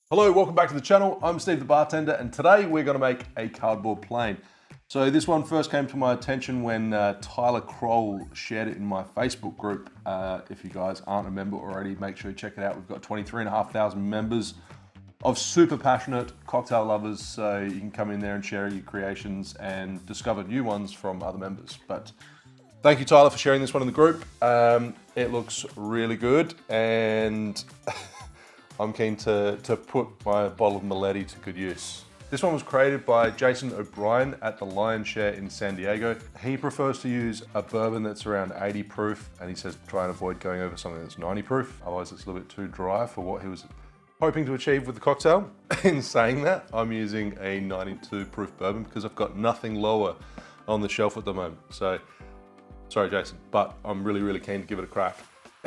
Hello, welcome back to the channel. I'm Steve the bartender, and today we're going to make a cardboard plane. So this one first came to my attention when Tyler Kroll shared it in my Facebook group. If you guys aren't a member already, make sure you check it out. We've got 23,500 members of super passionate cocktail lovers, so you can come in there and share your creations and discover new ones from other members. But thank you, Tyler, for sharing this one in the group. It looks really good, and I'm keen to put my bottle of Meletti to good use. This one was created by Jason O'Brien at the Lion's Share in San Diego. He prefers to use a bourbon that's around 80 proof, and he says try and avoid going over something that's 90 proof, otherwise it's a little bit too dry for what he was hoping to achieve with the cocktail. In saying that, I'm using a 92 proof bourbon because I've got nothing lower on the shelf at the moment. So, sorry Jason, but I'm really keen to give it a crack.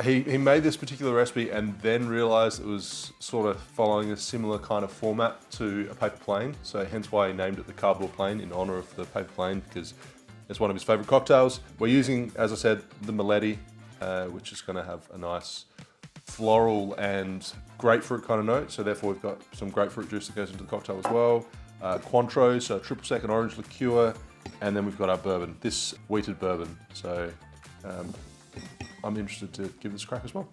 He made this particular recipe and then realized it was sort of following a similar kind of format to a paper plane. So hence why he named it the cardboard plane in honor of the paper plane, because it's one of his favorite cocktails. We're using, as I said, the Meletti, which is gonna have a nice floral and grapefruit kind of note. So therefore we've got some grapefruit juice that goes into the cocktail as well. Cointreau, so triple sec and orange liqueur. And then we've got our bourbon, this wheated bourbon. So, I'm interested to give this a crack as well.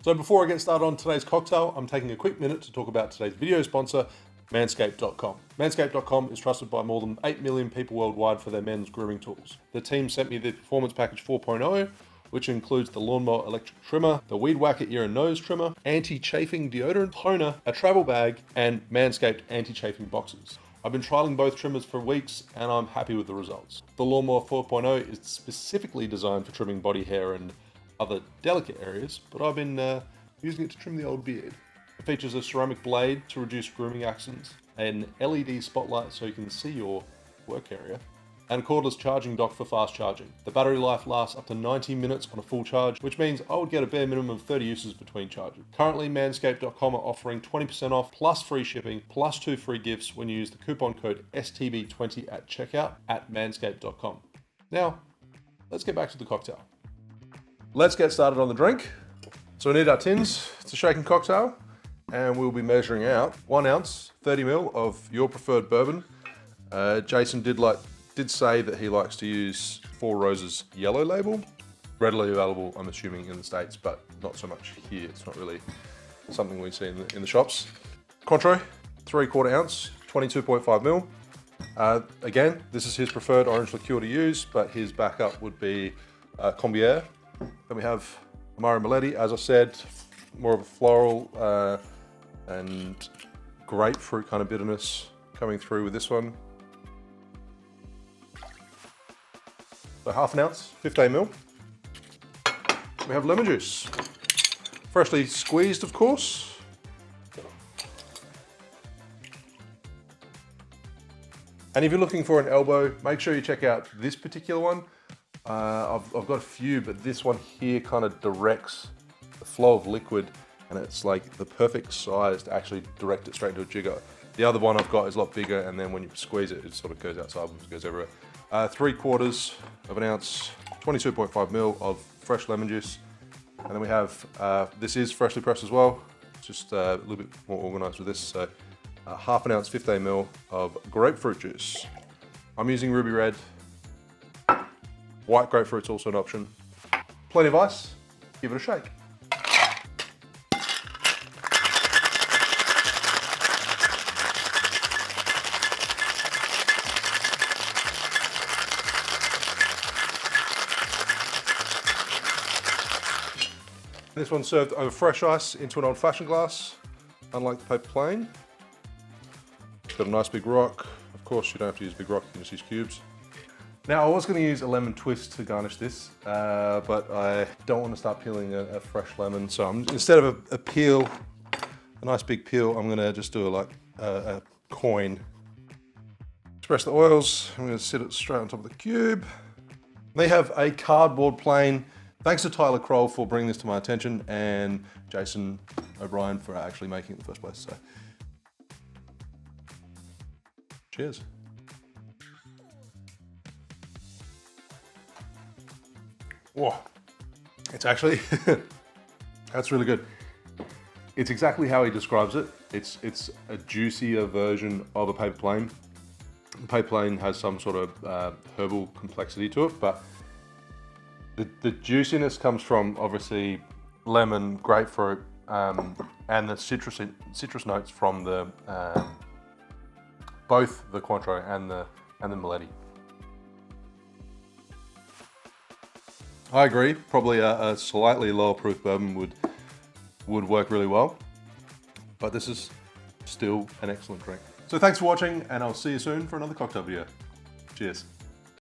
So before I get started on today's cocktail, I'm taking a quick minute to talk about today's video sponsor, Manscaped.com. Manscaped.com is trusted by more than 8 million people worldwide for their men's grooming tools. The team sent me the Performance Package 4.0, which includes the Lawnmower Electric Trimmer, the Weed Whacker Ear and Nose Trimmer, Anti-Chafing Deodorant Toner, a travel bag, and Manscaped Anti-Chafing Boxes. I've been trialing both trimmers for weeks and I'm happy with the results. The Lawnmower 4.0 is specifically designed for trimming body hair and other delicate areas, but I've been using it to trim the old beard. It features a ceramic blade to reduce grooming accidents, an LED spotlight so you can see your work area, and a cordless charging dock for fast charging. The battery life lasts up to 90 minutes on a full charge, which means I would get a bare minimum of 30 uses between charges. Currently, Manscaped.com are offering 20% off plus free shipping plus 2 free gifts when you use the coupon code STB20 at checkout at Manscaped.com. Now, let's get back to the cocktail. Let's get started on the drink. So we need our tins. It's a shaken cocktail, and we'll be measuring out 1 ounce, 30 ml of your preferred bourbon. Jason did say that he likes to use Four Roses yellow label, readily available, I'm assuming, in the States, but not so much here. It's not really something we see in the shops. Cointreau, 3/4 ounce, 22.5 ml. Again, this is his preferred orange liqueur to use, but his backup would be Combier. Then we have Amaro Meletti, as I said, more of a floral and grapefruit kind of bitterness coming through with this one. So 1/2 ounce, 15 ml. We have lemon juice, freshly squeezed, of course. And if you're looking for an elbow, make sure you check out this particular one. I've got a few, but this one here kind of directs the flow of liquid, and it's like the perfect size to actually direct it straight into a jigger. The other one I've got is a lot bigger, and then when you squeeze it, it sort of goes outside and goes everywhere. 3/4 of an ounce, 22.5 ml of fresh lemon juice. And then we have, this is freshly pressed as well, just a little bit more organized with this. So 1/2 ounce, 15 ml of grapefruit juice. I'm using Ruby Red. White grapefruit's also an option. Plenty of ice, give it a shake. This one's served over fresh ice into an old-fashioned glass, unlike the paper plane. It's got a nice big rock. Of course, you don't have to use big rock, you can just use cubes. Now, I was going to use a lemon twist to garnish this, but I don't want to start peeling a fresh lemon. So instead of a peel, a nice big peel, I'm going to just do a coin. Express the oils. I'm going to sit it straight on top of the cube. They have a cardboard plane. Thanks to Tyler Kroll for bringing this to my attention, and Jason O'Brien for actually making it in the first place. So, cheers. Whoa, it's actually, that's really good. It's exactly how he describes it. It's a juicier version of a paper plane. The paper plane has some sort of herbal complexity to it, but the juiciness comes from obviously lemon, grapefruit, and the citrus notes from the both the Cointreau and the Meletti. I agree. Probably a slightly lower proof bourbon would work really well, but this is still an excellent drink. So thanks for watching, and I'll see you soon for another cocktail video. Cheers.